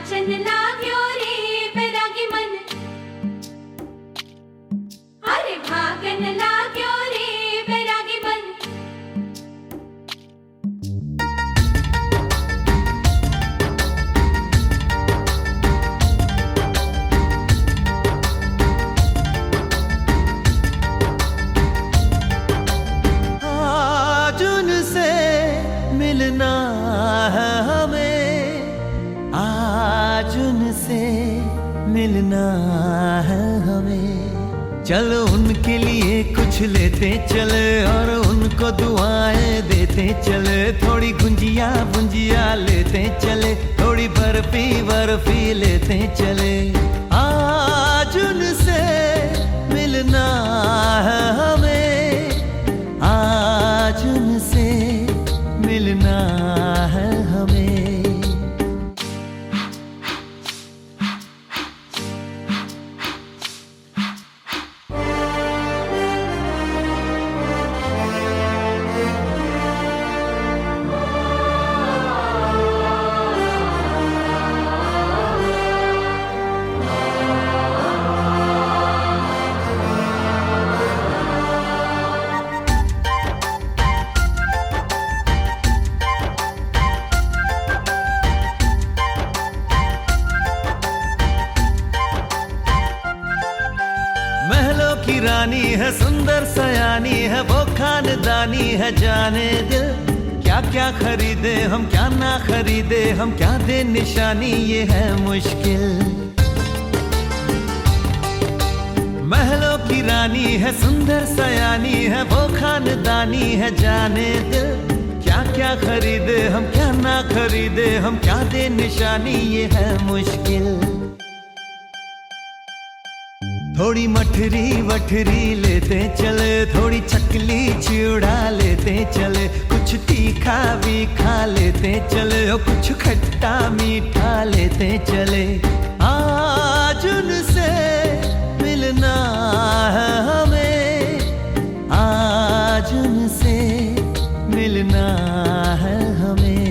नाचन लाग्यो रे बैरागी मन, अरे भागन लाग्यो रे बैरागी मन। आज उनसे मिलना है हमें, आज उनसे मिलना है हमें। चलो उनके लिए कुछ लेते चले और उनको दुआएं देते चले। थोड़ी गुंजिया बुंजिया लेते चले, थोड़ी बर्फी बर्फी लेते चले। आज उनसे मिलना है हमें, आज उनसे मिलना है हमें। महलों की रानी है, सुंदर सयानी है, वो खानदानी है जाने दिल। क्या क्या खरीदे हम, क्या ना खरीदे हम, क्या दे निशानी, ये है मुश्किल। महलों की रानी है, सुंदर सयानी है, वो खानदानी है जाने दिल। क्या क्या खरीदे हम, क्या ना खरीदे हम, क्या दे निशानी, ये है मुश्किल। थोड़ी मठरी वठरी लेते चले, थोड़ी चकली चिड़ा लेते चले। कुछ तीखा भी खा लेते चले और कुछ खट्टा मीठा लेते चले। आज उनसे मिलना है हमें, आज उनसे मिलना है हमें।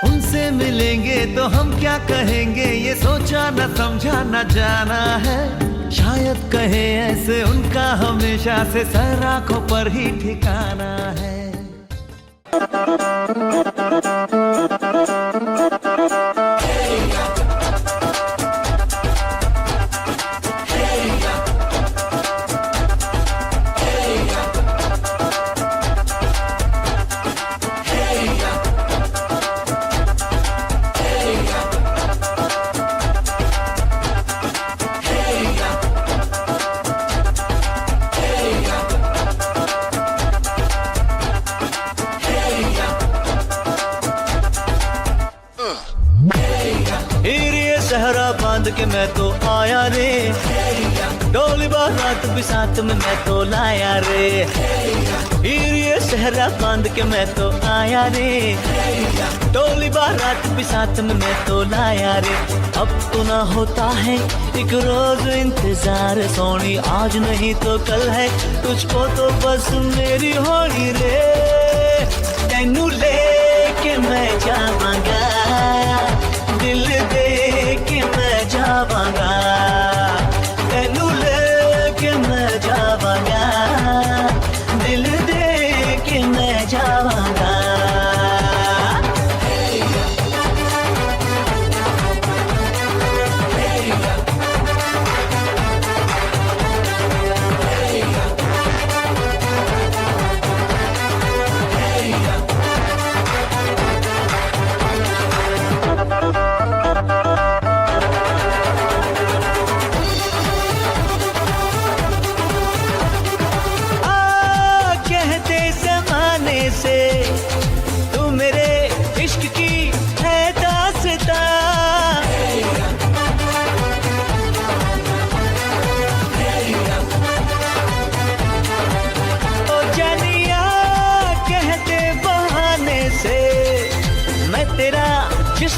उनसे मिलेंगे तो हम क्या कहेंगे, ये सोचा न समझा न जाना है। शायद कहे ऐसे उनका हमेशा से सर आंखों पर ही ठिकाना है। सहरा बांध के मैं तो आया रे, डोली बारात भी साथ में मैं तो लाया रे। ये सहरा बांध के मैं तो आया रे, डोली बारात भी साथ में मैं तो लाया रे। अब तो ना होता है एक रोज इंतजार सोनी, आज नहीं तो कल है तुझको तो बस मेरी होनी रे। तेनू लेके मैं जावांगा, दिल दे के मैं जावांगा। तेनू लेके मैं जावांगा, दिल दे के मैं जावांगा।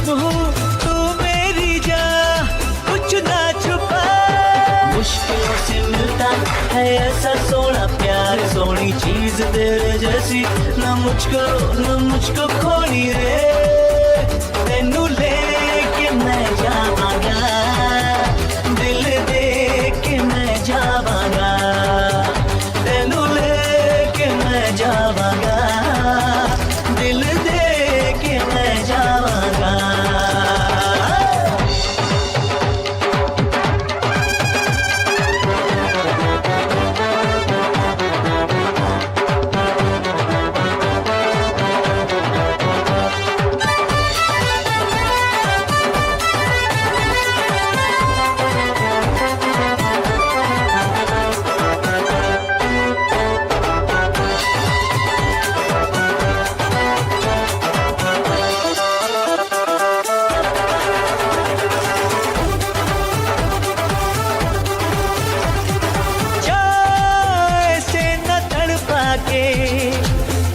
जिस्म हूँ तू मेरी जान, कुछ ना छुपा। मुश्किलों से मिलता है ऐसा सोना प्यार, सोनी चीज तेरे जैसी ना मुझको खोनी रे। तेनू लेके मैं जावांगा, दिल दे के मैं जावांगा, तेनू लेके मैं जावांगा, दिल दे के मैं जावांगा।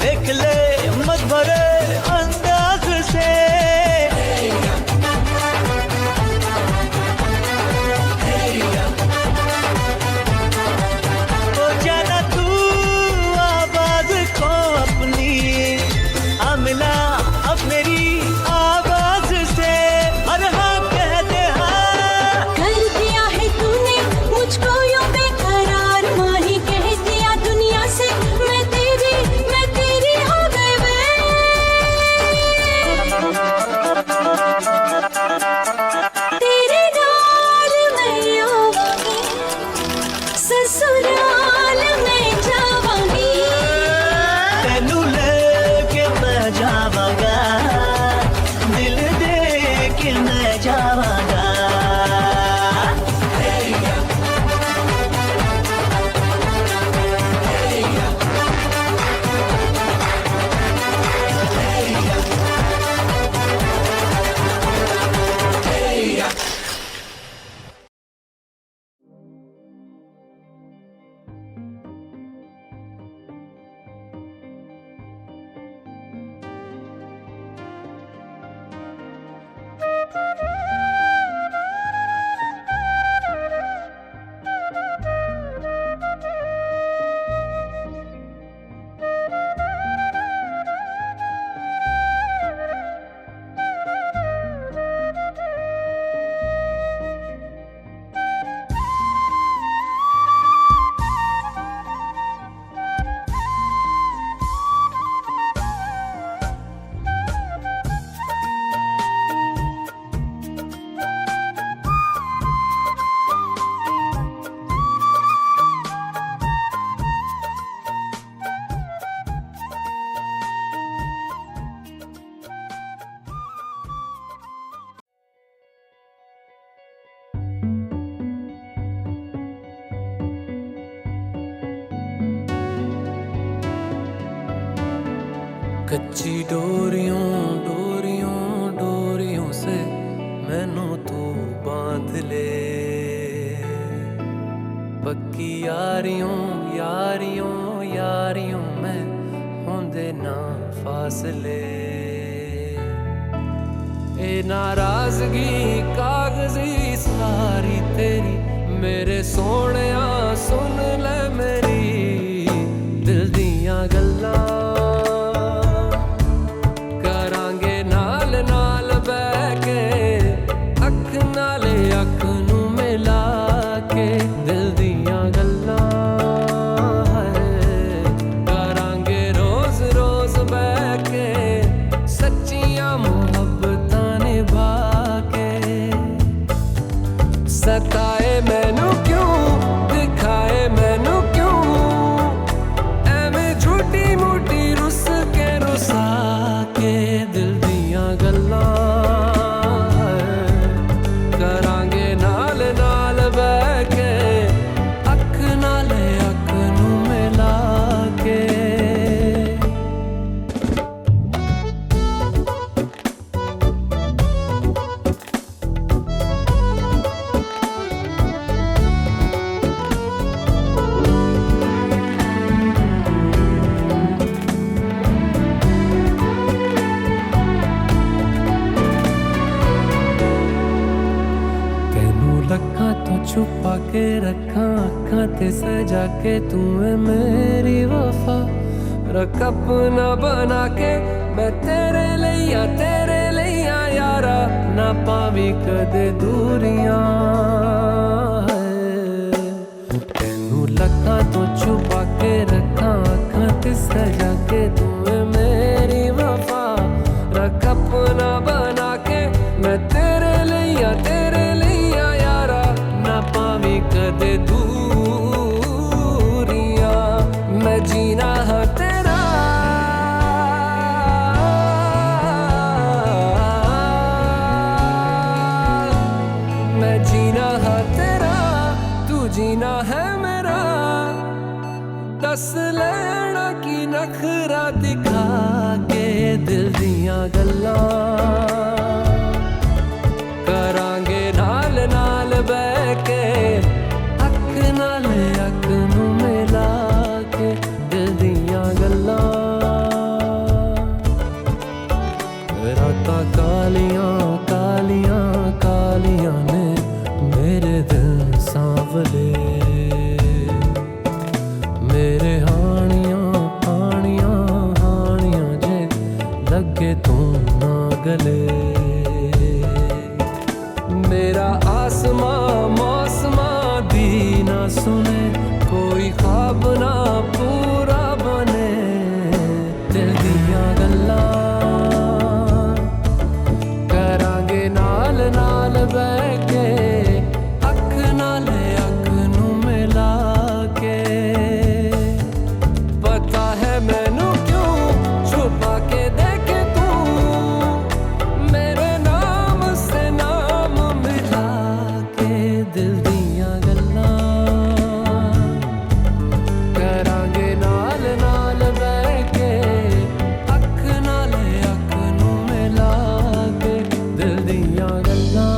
देख ले मत भरे अंदाज से, तो जाना तू आवाज को अपनी, आ मिला अब मेरी आवाज से। अरे हाँ कह दे हाँ, कर दिया है तूने मुझको यूं बेकरार, माही कह दिया दुनिया से मैं तेरी हो गई वे। तेरे नाल मैं आवांगी, ससुराल में जावांगी, तेनू लेके मैं जावांगा, दिल दे के मैं जावांगा। कच्ची डोरियों डोरियों डोरियों से मैनू तू बांध ले, पक्की यारियों यारियों यारियों में होंदे ना फासले। ए नाराजगी कागजी सारी तेरी, मेरे सोहणिया सुन ले मेरी दिल दियां गल्लां। सताए मैनू क्यों, दिखाए मैनू क्यों, एवें झूठी मूठी रुस के रुसा के दिल दियां गल्लां करांगे नाल नाल बह के, अख नाले अख नू मिला के। लखा तो छुपा के रखा अखा ते सजा के तू है मेरी वफा रख अपना बना के मैं तेरे लिया यारा ना पावी कदे दूरियां तेनू लखा तो छुपा के रखा अखा ते सजा के तू है मेरी वफा रख अपना बना के मैं तेरे लिया यारा ना पावी कदे दूरियां मैं जीना है तेरा मैं जीना है तेरा तू जीना है मेरा दस लेना की नखरा दिखा के दिल दियां गल्लां करांगे नाल नाल बह के अख नाल अख नू मिला के दिल दियां गल्लां रातां कालियां कालियां कालियां ने मेरे दिल सांवले मेरे हानियां हानियां हानियां जे लगे तू ना गले मेरा आसमां मौसमां दी ना सुने कोई ख्वाब ना पूरा बने दिल दियां गल्लां करांगे नाल नाल बह के अख नाल अख नू मिला के पता है मैनू क्यों छुपा के देखे तू मेरे नाम से नाम मिला के दिल दियां गल्लां करांगे नाल नाल बह के अख नाल अख नू मिला के दिल दियां गल्लां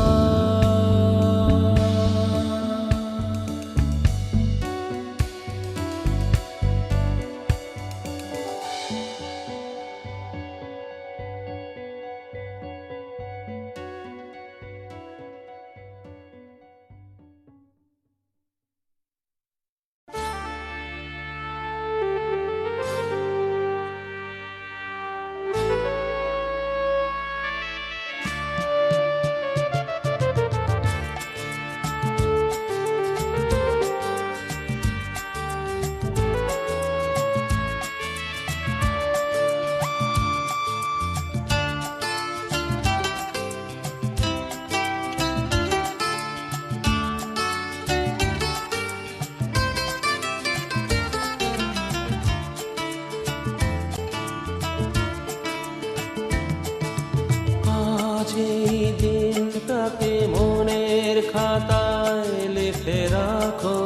দিনটাকে মনের খাতায় লিখে রাখো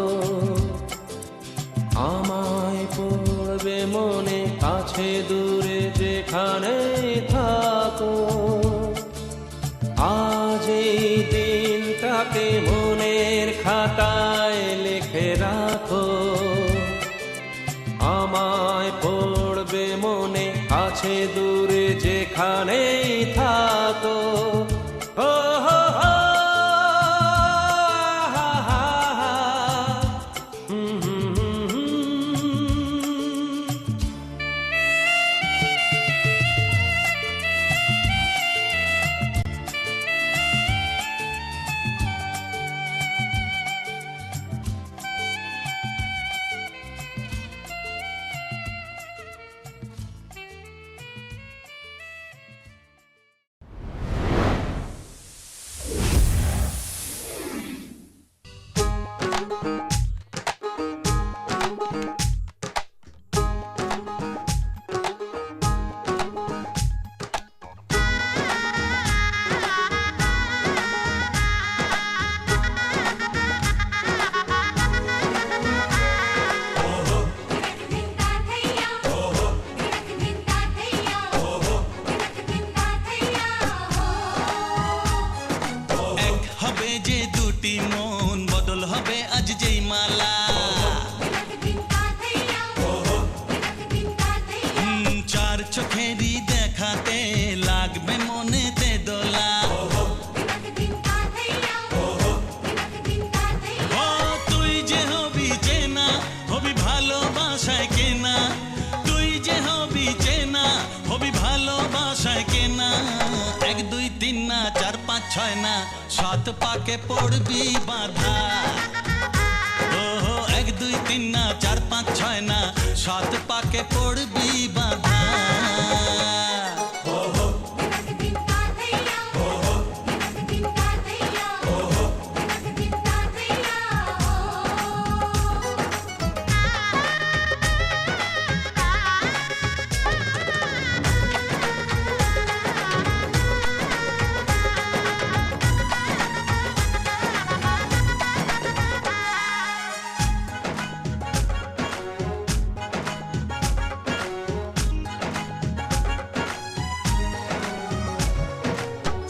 আমায় পড়বে মনে কাছে দূরে যেখানে থাকো আজ এই দিনটাকে মনের খাতায় লিখে রাখো আমায় পড়বে মনে কাছে দূরে যেখানেই থাকো ও হো হো হা হা হা হুম হুম হুম চোখেরই দেখাতে লাগবে মনেতে দোলা ছয় না, সাত পাকে পড়বি বাঁধা। ওহো, এক দুই তিন না, চার পাঁচ ছয় না, সাত পাকে পড়বি বাঁধা।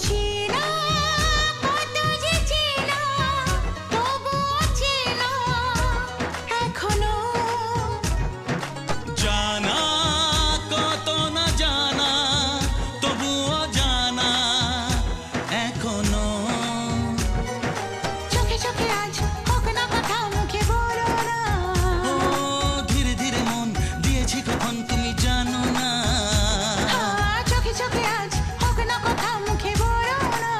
চেনা কত যে চেনা তবুও চেনা এখনো জানা কত না জানা, তবুও জানা এখনো। চোখে চোখে আজ হোক না কথা মুখে বলো না ও ধীরে ধীরে মন দিয়েছি কখন তুমি জানো না। চোখে চোখে আজ হোক না কথা মুখে বলো না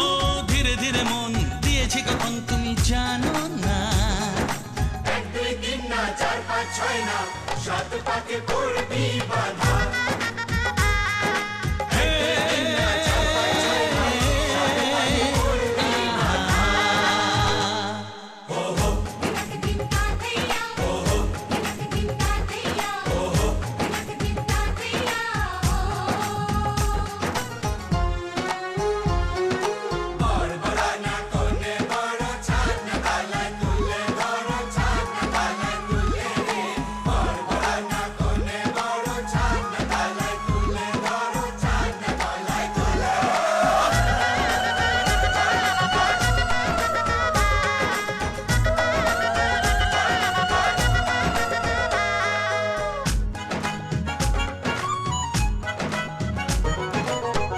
ও ধীরে ধীরে মন দিয়েছি কখন তুমি জানো না। এক দুই তিন না, চার পাঁচ ছয় না, সাত পাকে পড়বি বাঁধা।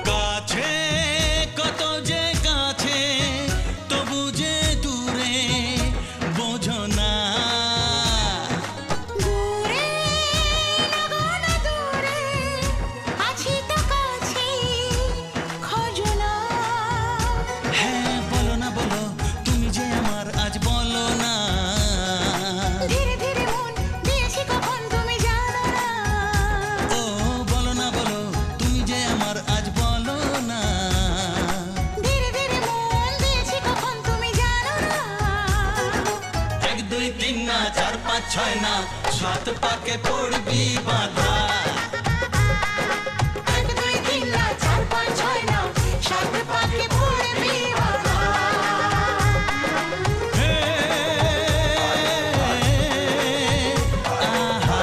কাছে কত যে কাছে, তবু যে দূরে বোঝো না। দূরে লাগো না দূরে আছি তো কাছে খোঁজো না হ্যাঁ বলো না বলো, তুমি যে আমার আজ বলো না। ধীরে ধীরে মন দিয়েছি কখন তুমি জানো না ও বলো না বলো, তুমি যে আমার আজ বলো না। ধীরে ধীরে মন দিয়েছি কখন তুমি জানো না এক দুই তিন না, চার পাঁচ ছয় না, সাত পাকে পড়বি বাঁধা। এক দুই তিন না, চার পাঁচ ছয় না, সাত পাকে পড়বি বাঁধা হে, আহা,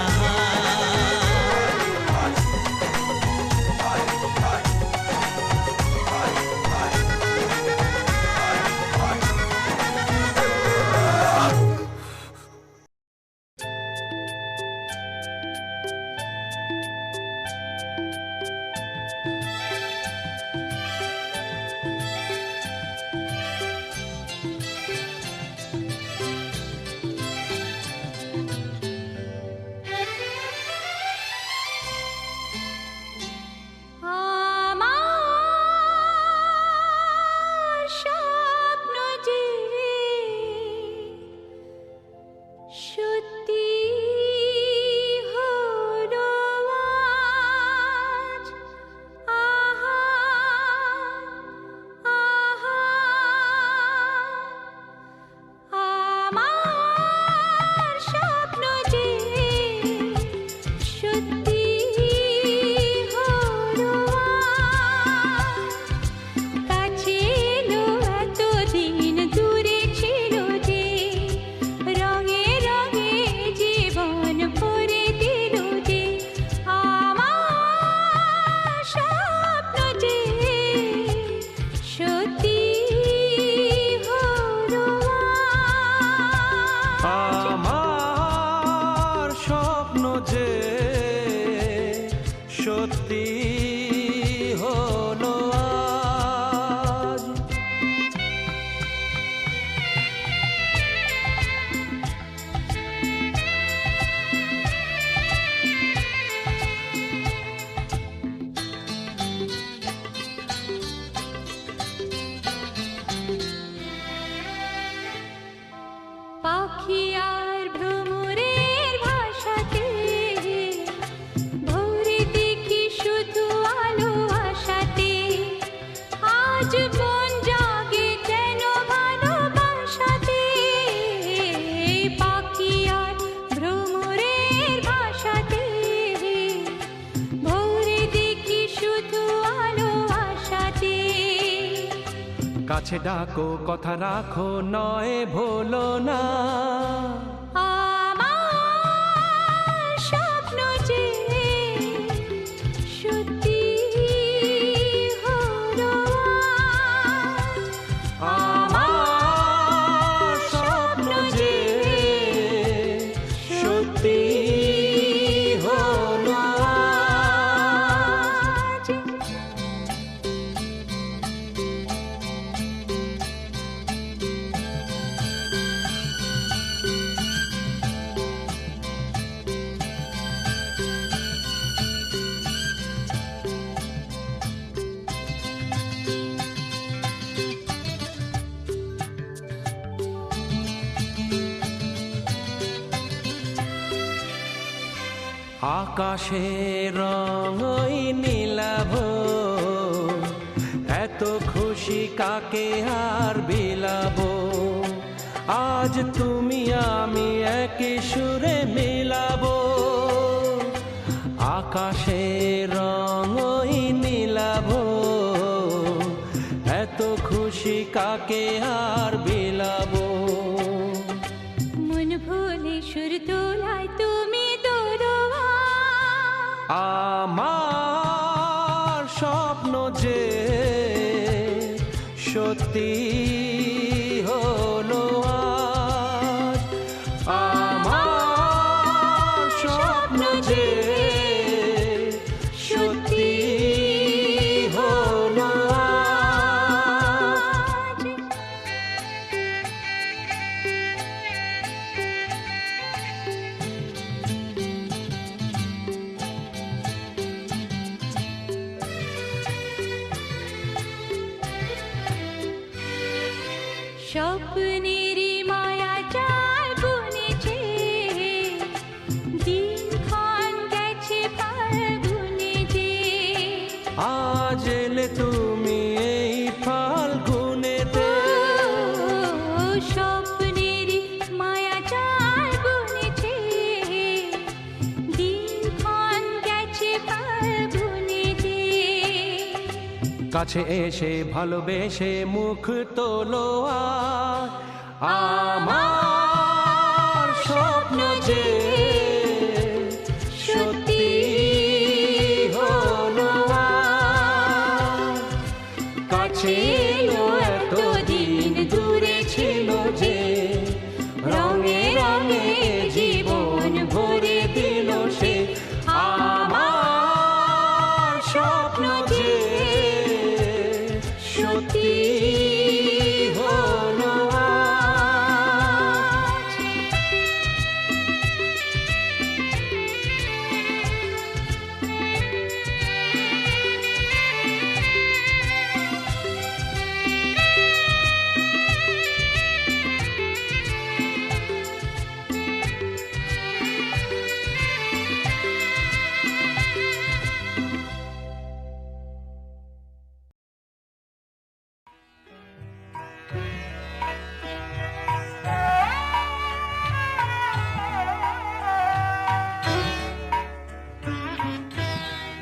কাছে ডাকো কথা রাখো নয় ভোলো না আমার স্বপ্ন যে সত্যি হলো আজ। আমার স্বপ্ন যে সত্যি হলো আজ। আকাশের রং ওই নীলাভ এত খুশি কাকে আর বিলাবো আজ তুমি আমি একই সুরে মিলাবো আকাশের রং ওই নীলাভ এত খুশি কাকে আর বিলাবো মন ভুলে সুর তোলায় তুমি দোরোয়া আমার স্বপ্ন যে সত্যি হলো আজ আমার স্বপ্ন যে সত্যি হলো আজ স্বপ্নেরই মায়া জাল বুনেছে দিনক্ষণ গেছে ফাল্গুনে যে আজ এলে তুমি এই ফাল্গুনেতে ও স্বপ্নেরই মায়া জাল বুনেছে দিনক্ষণ গেছে ফাল্গুনে যে কাছে এসে ভালোবেসে মুখ তোলো আজ। আমার স্বপ্ন যে সত্যি হলো আজ। কাছে এলো এতদিন দূরে ছিল যে রঙে রঙে জীবন ভরে দিল সে আমার স্বপ্ন যে সত্যি হলো আজ।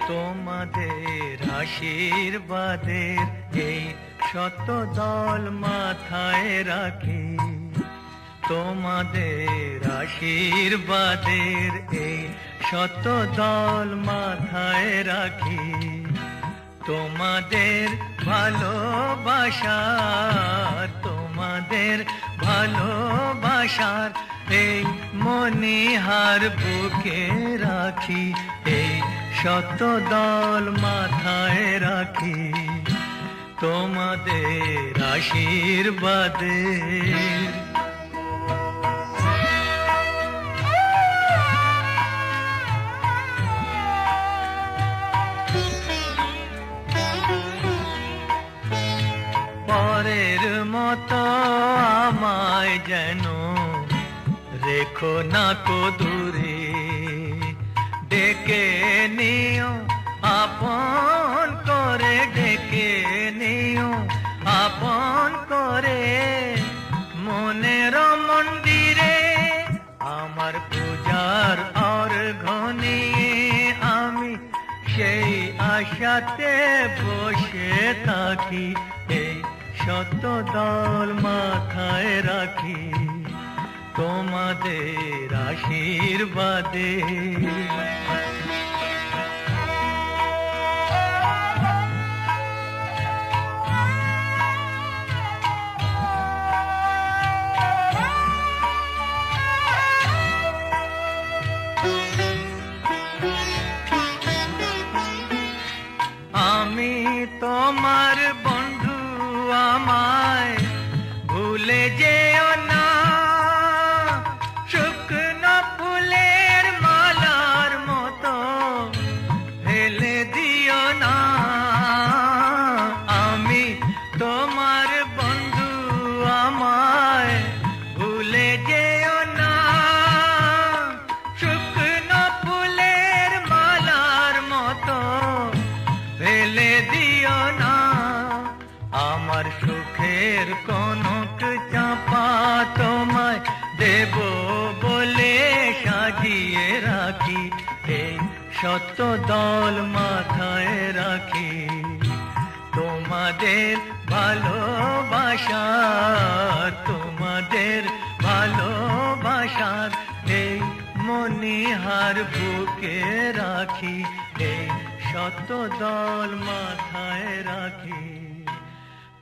তোমাদের আশীর্বাদের এই শত দল মাথায় রাখি তোমাদের আশীর্বাদের এই শত দল মাথায় রাখি তোমাদের ভালোবাসার এই মনিহার বুকে রাখি এই শত দল মাথায় রাখি তোমাদের আশীর্বাদের পরের মতো আমায় যেন রেখো না কো দূরে ডেকে নিও আপন করে ডেকে নিও আপন করে মনের মন্দিরে আমার পূজার অর্ঘ্য নিয়ে আমি সেই আশাতে বসে থাকি এই শত দল মাথায় রাখি তোমাদের আশীর্বাদে। আমি তোমার বন্ধু, আমায় ভুলে যেও না, শুকনো ফুলের মালার মতো ফেলে দিও না। আমি তোমার বন্ধু, আমায় ভুলে যেও না, শুকনো ফুলের মালার মতো ফেলে দিও না। আমার সুখের কনক চাপা তোমায় দেব বলে সাজিয়ে রাখি, এই শত দল মাথায় রাখি তোমাদের ভালোবাসার, তোমাদের ভালোবাসার এই মনিহার বুকে রাখি, এই শত দল মাথায় রাখি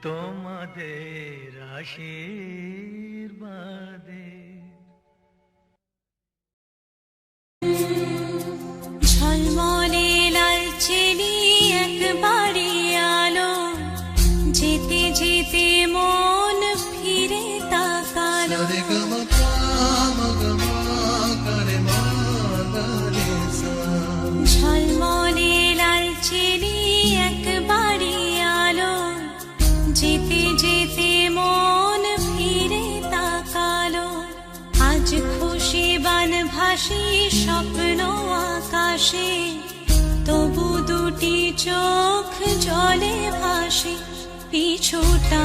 তোমাদের আশীর্বাদে। ঝলমলে লালচেলি একবারে আলো, যেতে যেতে মন ফিরে তাকালো। ঝলমলে লালচেলি একবারে আলো, যেতে যেতে মন ফিরে তাকালো। আজ খুশি বানভাসি স্বপ্ন আকাশে, তবু দুটি চোখ জলে ভাসে পিছুটা।